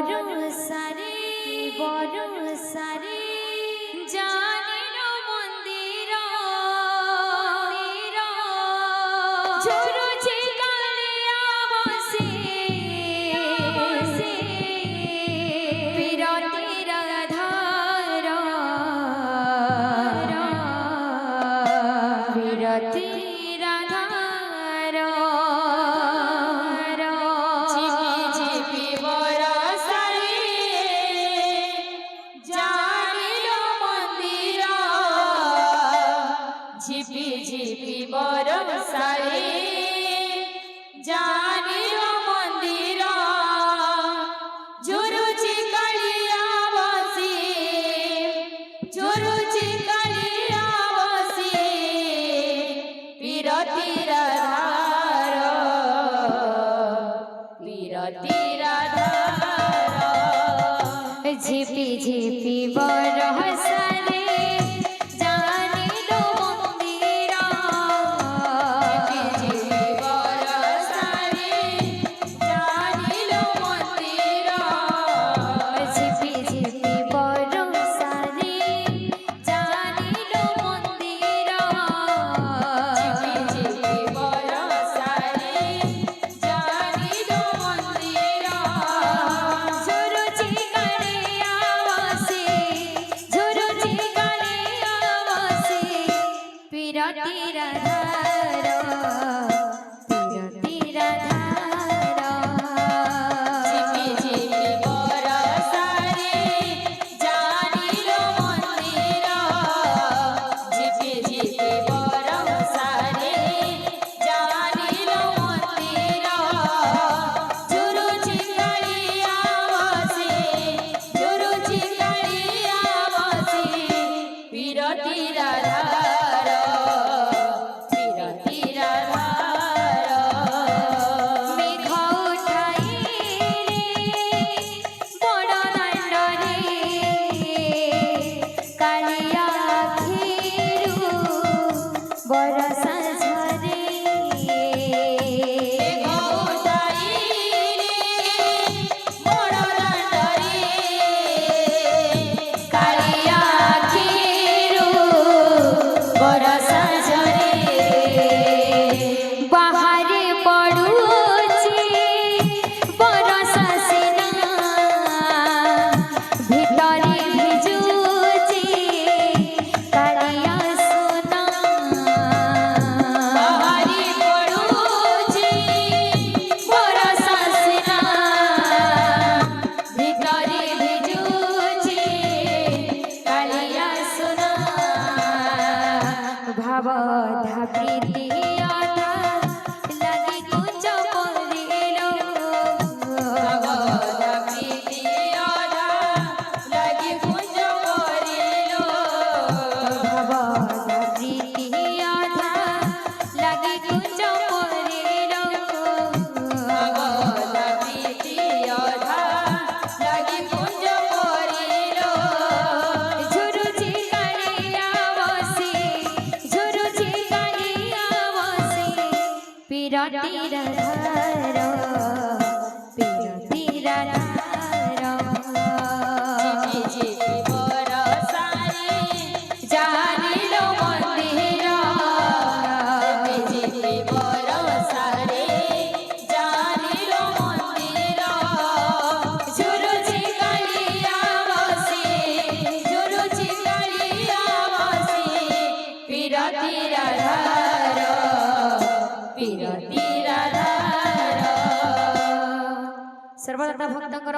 বরসারে বরসারে জানির মন্দির ঝরুছে কালিয়া বসে বিরতির ধার বিরতির ধার ঝিপি ঝিপি বরসারে জানির মন্দির ঝিপি ঝিপি বরসারে জানির মন্দির ঝরুছে কালিয়া বসে ঝরুছে কালিয়া বসে বিরতির ধার বিরতির ধার ঝিপি ঝিপি বরসারে জানির মন্দির ঝিপি ঝিপি বরসারে জানির মন্দির ঝিপি ঝিপি বরসারে জানির মন্দির ঝিপি ঝিপি বরসারে জানির মন্দির ঝরুছে কালিয়া বসে ঝরুছে কালিয়া বসে বিরতির ধার বিরতির ধার ঝিপি ঝিপি বরসারে জানির মন্দির ঝিপি ঝিপি বরসারে জানির মন্দির ঝরুছে কালিয়া বসে ঝরুছে কালিয়া বসে বিরতির ধার বিরতির ধার মেঘ উঠাইলে বড় দাণ্ডরে কালিয়া আখিরু বরসা ঝরে মেঘ উঠাইলে বড় দাণ্ডরে কালিয়া আখিরু বরসা ঝরে বাহারে পড়ুছে বরসা সিনা ভিতরে ভিজুছে কালিয়া সোনা বাহারে পড়ুছে বরসা সিনা ভিতরে ভিজুছে কালিয়া সোনা ভাব ধাবৃতি অধা লাগি কুঞ্জ পরিল ভাব ধাবৃতি অধা লাগি কুঞ্জ পরিল ভাব ধাবৃতি অধা লাগি কুঞ্জ পরিল ভাব ধাবৃতি অধা লাগি কুঞ্জ পরিল ঝরুছে কালিয়া বসে ঝরুছে কালিয়া বসে বিরতির ধার বিরতির ধার ঝিপি ঝিপি বরসারে জানির মন্দির ঝিপি ঝিপি বরসারে জানির মন্দির ঝরুছে কালিয়া বসে ঝরুছে কালিয়া বসে বিরতির ধার বিরতির ধার সর্বদা ভক্তଙ୍କର